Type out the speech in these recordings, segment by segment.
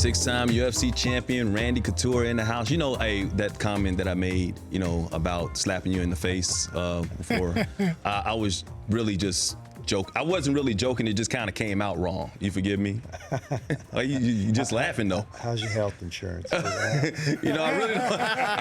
Six-time UFC champion Randy Couture in the house. You know, that comment that I made, about slapping you in the face before. I was really just joking. I wasn't really joking. It just kind of came out wrong. You forgive me? You just laughing though. How's your health insurance? I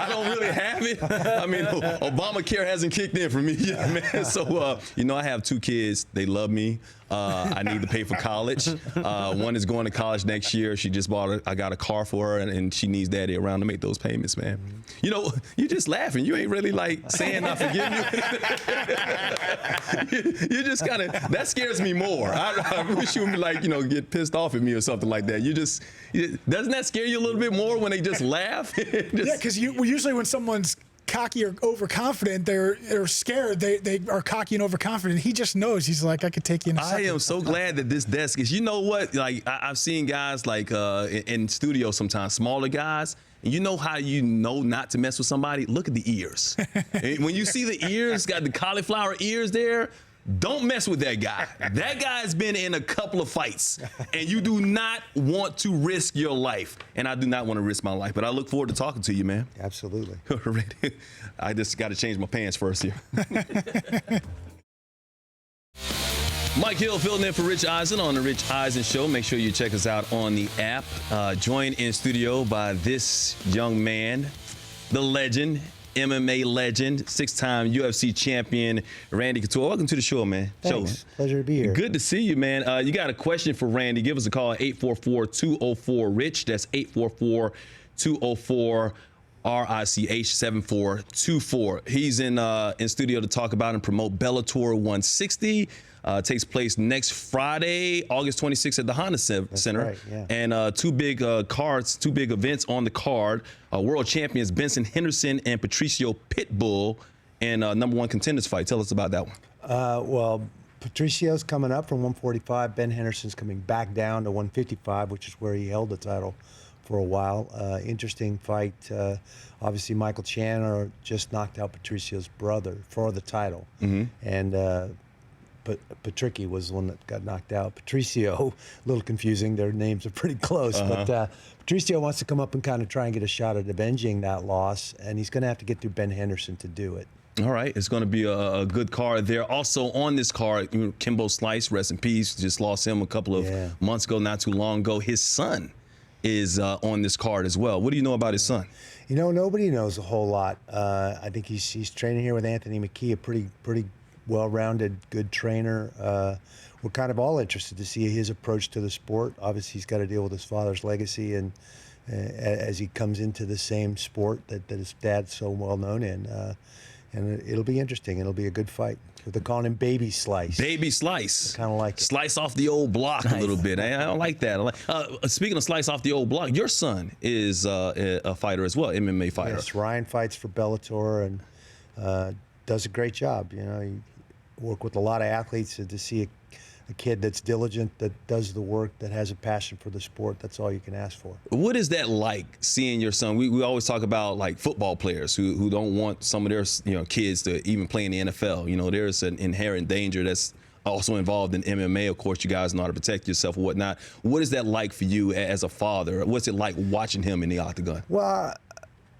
don't really have it. I mean, Obamacare hasn't kicked in for me yet, man. So, I have 2 kids. They love me. I need to pay for college. One is going to college next year. She just I got a car for her, and she needs daddy around to make those payments, man. You're just laughing. You ain't really like saying I forgive you. You just kind of, that scares me more. I wish you would get pissed off at me or something like that. Doesn't that scare you a little bit more when they just laugh? Yeah, because usually when someone's cocky or overconfident, they're scared. They are cocky and overconfident. He just knows. He's like, I could take you in a second. I am so glad that this desk is, you know what? Like, I've seen guys like in studio sometimes, smaller guys, and you know how you know not to mess with somebody? Look at the ears. And when you see the ears, got the cauliflower ears there, don't mess with that guy. That guy's been in a couple of fights, and you do not want to risk your life. And I do not want to risk my life, but I look forward to talking to you, man. Absolutely. I just got to change my pants first here. Mike Hill filling in for Rich Eisen on the Rich Eisen Show. Make sure you check us out on the app. Joined in studio by this young man, the legend, MMA legend, 6-time UFC champion, Randy Couture. Welcome to the show, man. Thanks. Pleasure to be here. Good to see you, man. You got a question for Randy? Give us a call at 844-204-RICH. That's 844-204-RICH 7424. He's in studio to talk about and promote Bellator 160. Takes place next Friday, August 26th at the Honda Center. Right, yeah. And 2 big cards, 2 big events on the card. World champions Benson Henderson and Patricio Pitbull in #1 contenders fight. Tell us about that one. Well, Patricio's coming up from 145. Ben Henderson's coming back down to 155, which is where he held the title for a while. Interesting fight. Obviously, Michael Chandler just knocked out Patricio's brother for the title. Mm-hmm. And Patricky was the one that got knocked out. Patricio, a little confusing. Their names are pretty close. But Patricio wants to come up and kind of try and get a shot at avenging that loss, and he's going to have to get through Ben Henderson to do it. All right, it's going to be a good card there. Also on this card, Kimbo Slice, rest in peace, just lost him a couple of months ago, not too long ago. His son is on this card as well. What do you know about his son? Nobody knows a whole lot. I think he's training here with Anthony McKee, a pretty well-rounded, good trainer. We're kind of all interested to see his approach to the sport. Obviously, he's got to deal with his father's legacy, and as he comes into the same sport that his dad's so well known in. And it'll be interesting. It'll be a good fight. They're calling him Baby Slice. Baby Slice. Kind of like it. Slice off the old block a little bit. I don't like that. Speaking of slice off the old block, your son is a fighter as well, MMA fighter. Yes, Ryan fights for Bellator and does a great job. He work with a lot of athletes, and to see a kid that's diligent, that does the work, that has a passion for the sport, that's all you can ask for. What is that like, seeing your son? We always talk about like football players who don't want some of their kids to even play in the NFL. There's an inherent danger that's also involved in MMA. Of course, you guys know how to protect yourself or whatnot. What is that like for you as a father? What's it like watching him in the octagon? Well,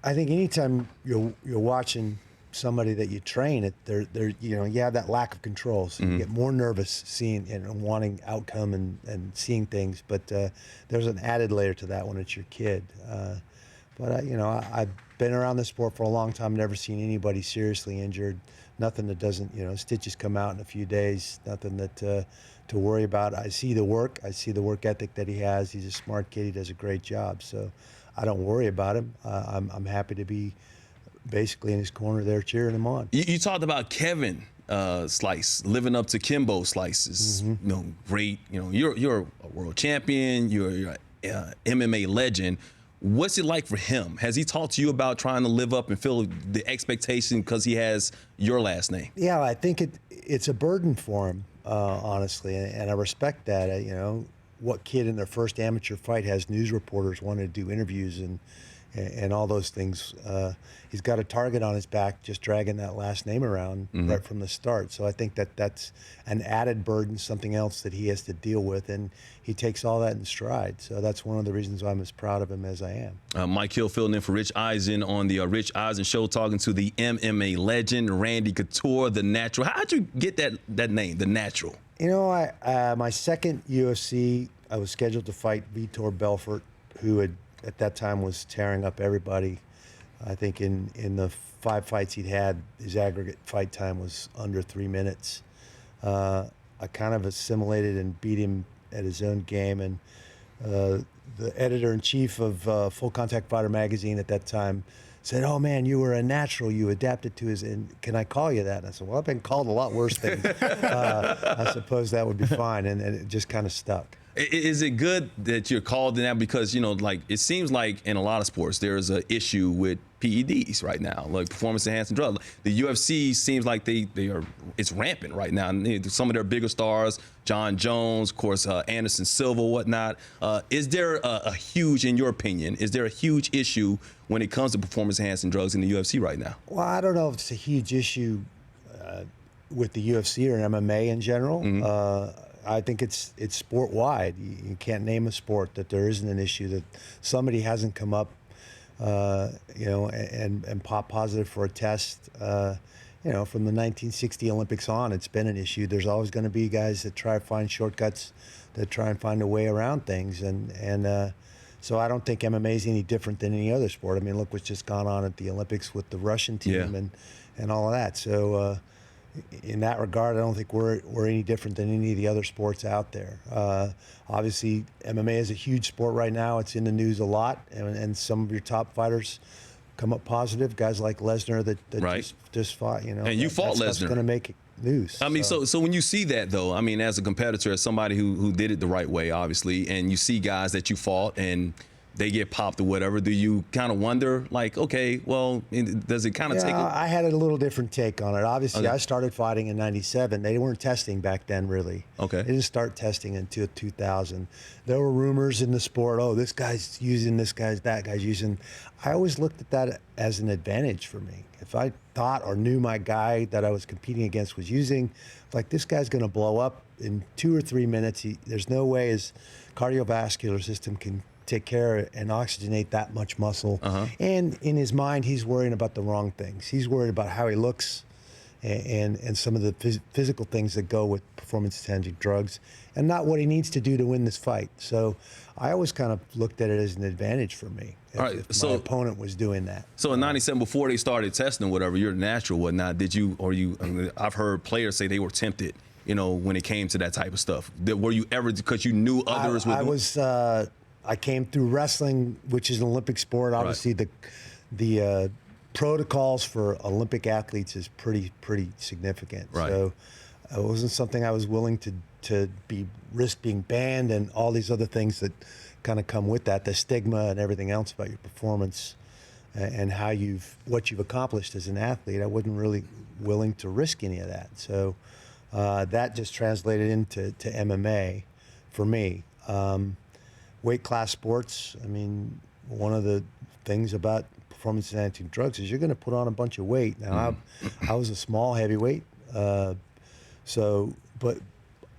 I think anytime you're watching somebody that you train, you have that lack of control, so you get more nervous seeing and wanting outcome and seeing things. But there's an added layer to that when it's your kid. But I've been around the sport for a long time, never seen anybody seriously injured. Nothing that doesn't, stitches come out in a few days. Nothing that to worry about. I see the work ethic that he has. He's a smart kid. He does a great job. So I don't worry about him. I'm happy to be basically in his corner there cheering him on. You talked about Kevin Slice living up to Kimbo Slice's great, you're a world champion, you're an MMA legend. What's it like for him? Has he talked to you about trying to live up and fill the expectation because he has your last name? Yeah, I think it's a burden for him, honestly, and I respect that. What kid in their first amateur fight has news reporters wanting to do interviews and and all those things. He's got a target on his back just dragging that last name around right from the start. So I think that's an added burden, something else that he has to deal with, and he takes all that in stride. So that's one of the reasons why I'm as proud of him as I am. Mike Hill filling in for Rich Eisen on the Rich Eisen Show, talking to the MMA legend, Randy Couture, The Natural. How'd you get that name, The Natural? You know, my second UFC, I was scheduled to fight Vitor Belfort, who had at that time was tearing up everybody. I think in the 5 fights he'd had, his aggregate fight time was under 3 minutes. I kind of assimilated and beat him at his own game. And the editor-in-chief of Full Contact Fighter magazine at that time said, "Oh man, you were a natural. You adapted to his. And can I call you that?" And I said, "Well, I've been called a lot worse things. I suppose that would be fine." And it just kind of stuck. Is it good that you're called in that? Because, you know, like, it seems like in a lot of sports there's an issue with PEDs right now, like performance enhancing drugs. The UFC seems like it's rampant right now. And some of their bigger stars, John Jones, of course, Anderson Silva, whatnot. Is there in your opinion, is there a huge issue when it comes to performance enhancing drugs in the UFC right now? Well, I don't know if it's a huge issue with the UFC or MMA in general. I think it's sport wide. You can't name a sport that there isn't an issue that somebody hasn't come up, and pop positive for a test. From the 1960 Olympics on, it's been an issue. There's always going to be guys that try to find shortcuts, that try and find a way around things, and so I don't think MMA is any different than any other sport. I mean, look what's just gone on at the Olympics with the Russian team and all of that. So. In that regard, I don't think we're any different than any of the other sports out there. Obviously, MMA is a huge sport right now. It's in the news a lot, and some of your top fighters come up positive. Guys like Lesnar that just fought. You know, and you fought Lesnar. That's going to make news. I mean, so when you see that, though, I mean, as a competitor, as somebody who did it the right way, obviously, and you see guys that you fought and they get popped or whatever, do you kind of wonder, like, okay, well, does it kind of take I had a little different take on it. Obviously, I started fighting in '97. They weren't testing back then, really. Okay. They didn't start testing until 2000. There were rumors in the sport, oh, this guy's using, that guy's using. I always looked at that as an advantage for me. If I thought or knew my guy that I was competing against was using, like, this guy's going to blow up in 2 or 3 minutes. There's no way his cardiovascular system can take care and oxygenate that much muscle. And in his mind, he's worrying about the wrong things. He's worried about how he looks and some of the physical things that go with performance-enhancing drugs, and not what he needs to do to win this fight. So I always kind of looked at it as an advantage for me if my opponent was doing that. So in '97, before they started testing or whatever, you're natural, whatnot, I've heard players say they were tempted, when it came to that type of stuff. Were you ever, because you knew others would? I came through wrestling, which is an Olympic sport. Obviously, the protocols for Olympic athletes is pretty significant. Right. So it wasn't something I was willing to risk being banned and all these other things that kind of come with that, the stigma and everything else about your performance and what you've accomplished as an athlete. I wasn't really willing to risk any of that. So that just translated into MMA for me. Weight class sports, I mean, one of the things about performance-enhancing drugs is you're going to put on a bunch of weight. Now, I was a small heavyweight, but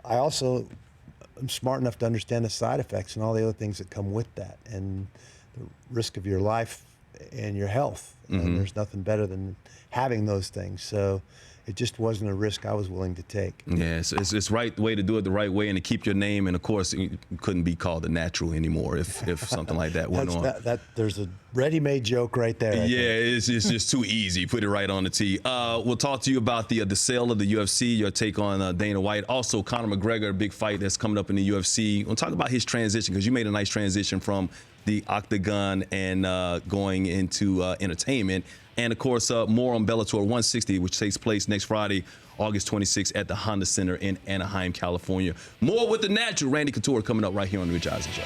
I also am smart enough to understand the side effects and all the other things that come with that and the risk of your life and your health. And there's nothing better than having those things. So it just wasn't a risk I was willing to take. Yeah, it's right way to do it the right way and to keep your name. And of course, you couldn't be called the natural anymore if something like that went on. There's a ready-made joke right there. It's just too easy. Put it right on the tee. We'll talk to you about the sale of the UFC, your take on Dana White. Also, Conor McGregor, a big fight that's coming up in the UFC. We'll talk about his transition, because you made a nice transition from the octagon and going into entertainment. And, of course, more on Bellator 160, which takes place next Friday, August 26th at the Honda Center in Anaheim, California. More with the natural Randy Couture coming up right here on the Rich Eisen Show.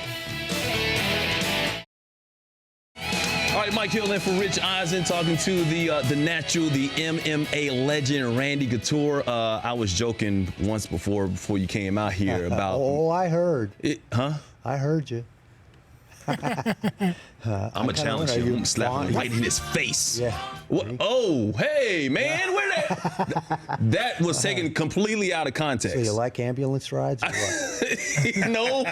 All right, Mike Hill in for Rich Eisen, talking to the natural, the MMA legend, Randy Couture. I was joking once before you came out here about... I heard. Huh? I heard you. I'm a challenge him. I'm gonna slap him right in his face. Yeah. What? Oh, hey, man, where that? That was taken completely out of context. So you like ambulance rides? Or what? No,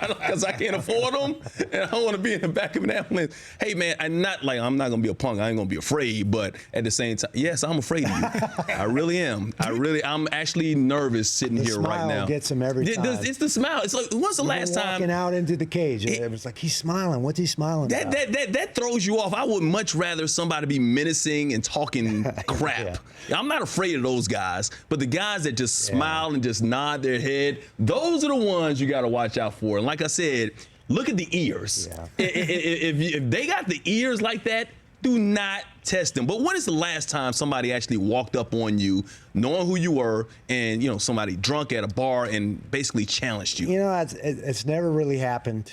because I can't afford them, and I don't want to be in the back of an ambulance. Hey, man, I'm not gonna be a punk. I ain't gonna be afraid, but at the same time, yes, I'm afraid of you. I really am. I'm actually nervous sitting here right now. The smile gets him every time. It's the smile. It's like, when's the last time? Walking out into the cage, it was like, he's smiling. What's he smiling about? That throws you off. I would much rather somebody be menacing and talking crap. Yeah. I'm not afraid of those guys, but the guys that just smile and just nod their head, those are the ones you got to watch out for. And like I said, look at the ears. Yeah. If they got the ears like that, do not test them. But when is the last time somebody actually walked up on you, knowing who you were, and somebody drunk at a bar and basically challenged you? It's never really happened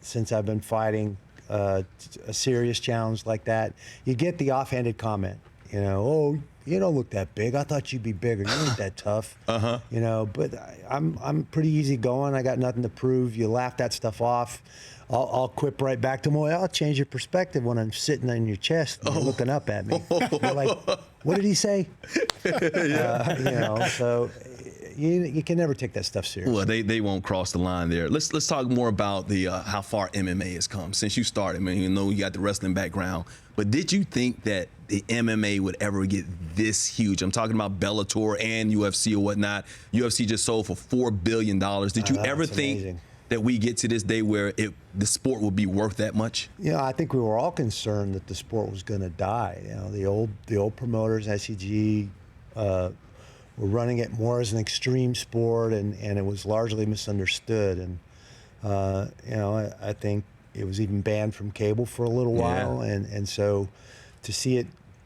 since I've been fighting a serious challenge like that. You get the offhanded comment, oh, you don't look that big. I thought you'd be bigger. You ain't that tough. But I'm pretty easygoing. I got nothing to prove. You laugh that stuff off. I'll quip right back to them. Well, I'll change your perspective when I'm sitting on your chest and you're looking up at me. You're like, what did he say? So you can never take that stuff seriously. Well, they won't cross the line there. Let's talk more about the how far MMA has come since you started. I mean, you got the wrestling background, but did you think that the MMA would ever get this huge? I'm talking about Bellator and UFC or whatnot. UFC just sold for $4 billion. Did you ever think that we get to this day where the sport would be worth that much? I think we were all concerned that the sport was going to die. The old promoters, SEG, were running it more as an extreme sport, and it was largely misunderstood. And I think it was even banned from cable for a little while, and so to see it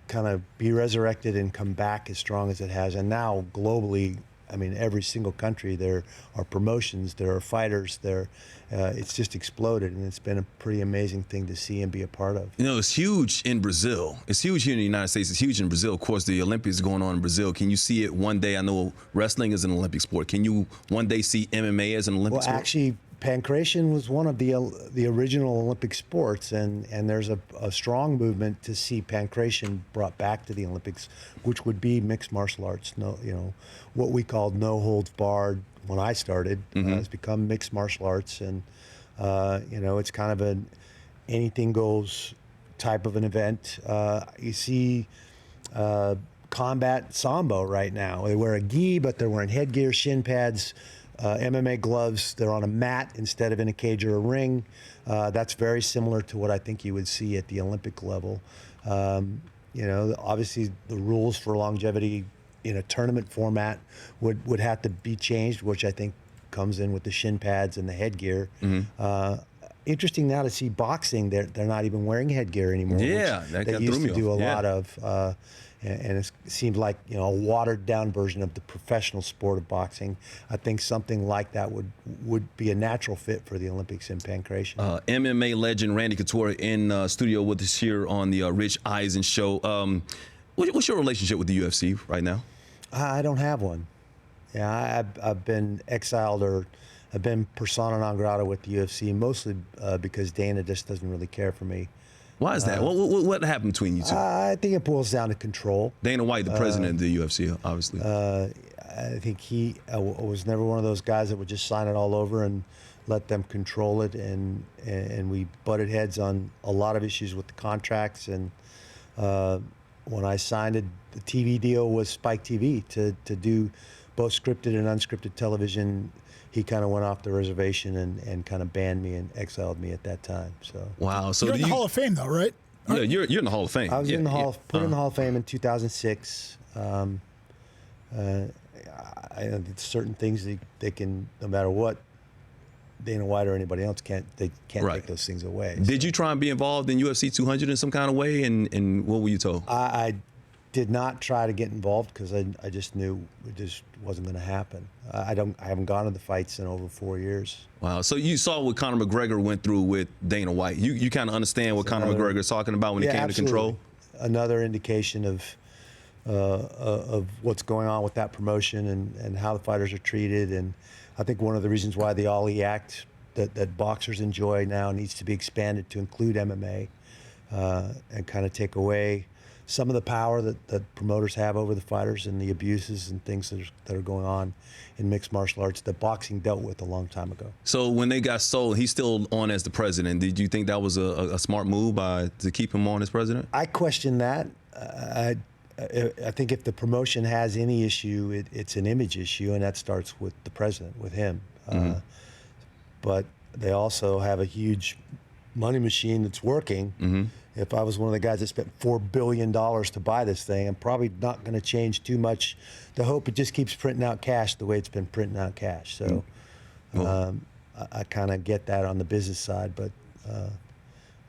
kind of be resurrected and come back as strong as it has, and now globally, I mean, every single country, there are promotions, there are fighters, it's just exploded, and it's been a pretty amazing thing to see and be a part of. It's huge in Brazil. It's huge here in the United States. It's huge in Brazil. Of course, the Olympics going on in Brazil. Can you see it one day? I know wrestling is an Olympic sport. Can you one day see MMA as an Olympic sport? Well, actually, pancration was one of the original Olympic sports, and there's a strong movement to see pancration brought back to the Olympics, which would be mixed martial arts. What we called no holds barred when I started has become mixed martial arts, and it's kind of an anything goes type of an event. You see combat sambo right now. They wear a gi, but they're wearing headgear, shin pads, MMA gloves. They're on a mat instead of in a cage or a ring. That's very similar to what I think you would see at the Olympic level. Obviously the rules for longevity in a tournament format would have to be changed, which I think comes in with the shin pads and the headgear. Interesting now to see boxing, they're not even wearing headgear anymore. Yeah, they used to do a lot of. And it seemed like a watered down version of the professional sport of boxing. I think something like that would be a natural fit for the Olympics in pancration. MMA legend Randy Couture in studio with us here on the Rich Eisen show. What's your relationship with the UFC right now? I don't have one. Yeah, I've been exiled, or I've been persona non grata with the UFC, mostly because Dana just doesn't really care for me. Why is that? What happened between you two? I think it boils down to control. Dana White, the president of the UFC, obviously. I think he was never one of those guys that would just sign it all over and let them control it. And we butted heads on a lot of issues with the contracts. And when I signed it, the TV deal was Spike TV to do both scripted and unscripted television. He kind of went off the reservation and kind of banned me and exiled me at that time. So wow. So you're in the Hall of Fame, though, right? Yeah, you're in the Hall of Fame. I was in the put in the Hall of Fame in 2006. Certain things they can, no matter what Dana White or anybody else can't take those things away. Did you try and be involved in UFC 200 in some kind of way? And what were you told? I did not try to get involved because I just knew it just wasn't going to happen. I haven't gone to the fights in over 4 years. Wow. So you saw what Conor McGregor went through with Dana White. You kind of understand what Conor McGregor is talking about when it came to control? Another indication of what's going on with that promotion and how the fighters are treated. And I think one of the reasons why the Ali Act that boxers enjoy now needs to be expanded to include MMA, and kind of take away some of the power that promoters have over the fighters and the abuses and things that are going on in mixed martial arts that boxing dealt with a long time ago. So when they got sold, he's still on as the president. Did you think that was a smart move to keep him on as president? I question that. I think if the promotion has any issue, it's an image issue, and that starts with the president, with him. But they also have a huge money machine that's working. If I was one of the guys that spent $4 billion to buy this thing, I'm probably not going to change too much to hope it just keeps printing out cash the way it's been printing out cash. So I kind of get that on the business side, but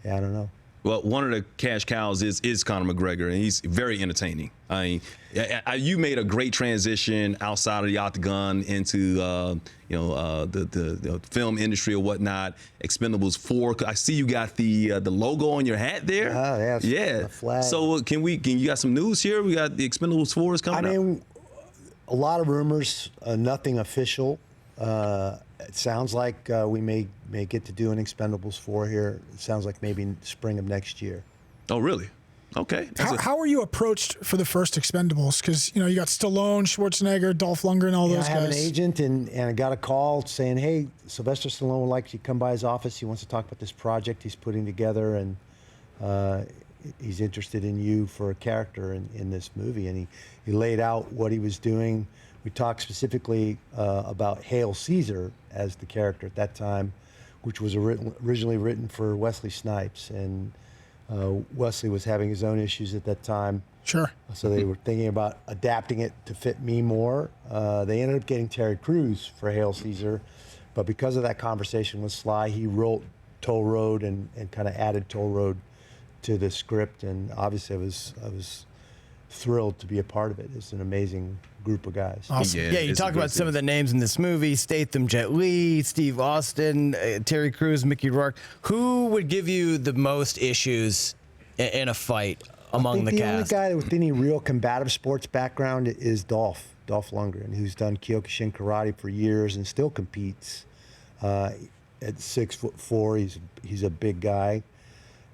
yeah, I don't know. Well, one of the cash cows is Conor McGregor, and he's very entertaining. I mean, you made a great transition outside of the octagon into the film industry or whatnot. Expendables 4. I see you got the logo on your hat there. Oh yeah, yeah. The flag. So can you got some news here? We got the Expendables 4 is coming. I mean, a lot of rumors, nothing official. It sounds like we may get to do an Expendables 4 here. It sounds like maybe spring of next year. Oh, really? Okay. How were you approached for the first Expendables? Because you got Stallone, Schwarzenegger, Dolph Lundgren, all those guys. I have an agent, and I got a call saying, "Hey, Sylvester Stallone would like you to come by his office. He wants to talk about this project he's putting together, and he's interested in you for a character in this movie." And he laid out what he was doing. We talked specifically about Hail Caesar as the character at that time, which was originally written for Wesley Snipes, and Wesley was having his own issues at that time. Sure. So they were thinking about adapting it to fit me more. They ended up getting Terry Crews for Hail Caesar, but because of that conversation with Sly, he wrote Toll Road and kind of added Toll Road to the script, and obviously I was thrilled to be a part of it. It's an amazing group of guys. Awesome. Yeah, you talk about some of the names in this movie: Statham, Jet Li, Steve Austin, Terry Crews, Mickey Rourke. Who would give you the most issues in a fight among the cast? The only guy with any real combative sports background is Dolph Lundgren, who's done Kyokushin karate for years and still competes. At 6'4", he's a big guy.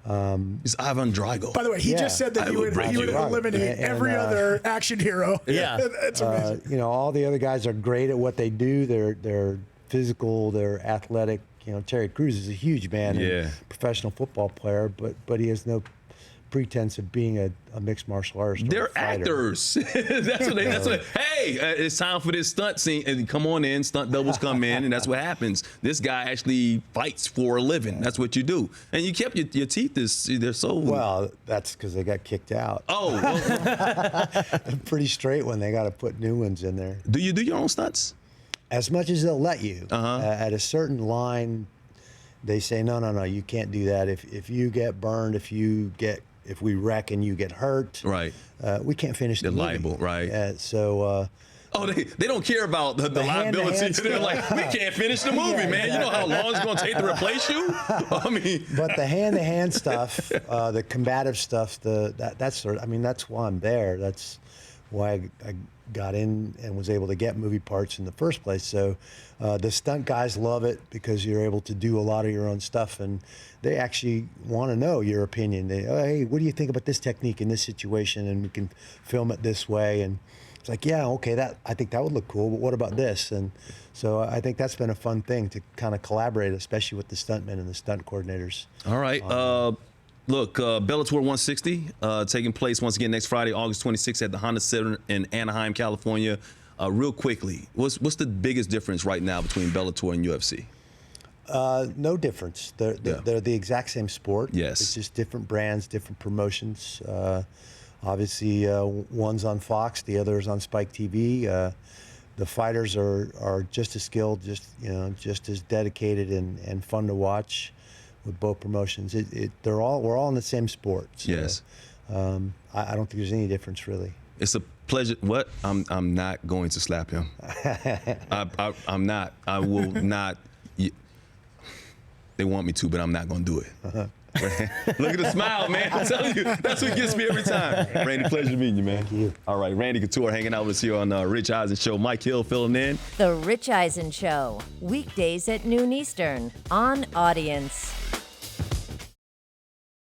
It's Ivan Drago. By the way, he just said that he would eliminate every other action hero. Yeah. That's amazing. All the other guys are great at what they do. They're physical, they're athletic. Terry Crews is a huge man, and professional football player, but he has no pretense of being a mixed martial artist. They're actors. That's what they. Hey, it's time for this stunt scene, and come on in. Stunt doubles come in, and that's what happens. This guy actually fights for a living. That's what you do. And you kept your teeth. They're so well. That's because they got kicked out. Oh, well. They're pretty straight when they got to put new ones in there. Do you do your own stunts? As much as they'll let you. At a certain line, they say no, you can't do that. If you get burned, if we wreck and you get hurt, right? We can't finish the movie. They're liable, right? So. They don't care about the liability. They're like, we can't finish the movie, man. You know how long it's going to take to replace you? I mean, but the hand-to-hand stuff, the combative stuff, that's why I'm there. That's why I got in and was able to get movie parts in the first place. So the stunt guys love it because you're able to do a lot of your own stuff, and they actually want to know your opinion. Hey, what do you think about this technique in this situation? And we can film it this way. And it's like, yeah, okay, I think that would look cool, but what about this? And so I think that's been a fun thing to kind of collaborate, especially with the stuntmen and the stunt coordinators. All right. Look, Bellator 160 taking place once again next Friday, August 26th at the Honda Center in Anaheim, California. Real quickly, what's the biggest difference right now between Bellator and UFC? No difference. They're the exact same sport. Yes. It's just different brands, different promotions. Obviously, one's on Fox, the other is on Spike TV. The fighters are just as skilled, just as dedicated and fun to watch with both promotions. We're all in the same sport. So, yes. I don't think there's any difference really. It's a pleasure. What? I'm not going to slap him. I'm not. I will not. They want me to, but I'm not going to do it. Look at the smile, man. I'm telling you, that's what gets me every time. Randy, pleasure meeting you, man. Thank you. All right, Randy Couture hanging out with us here on Rich Eisen Show. Mike Hill filling in. The Rich Eisen Show, weekdays at noon Eastern on Audience.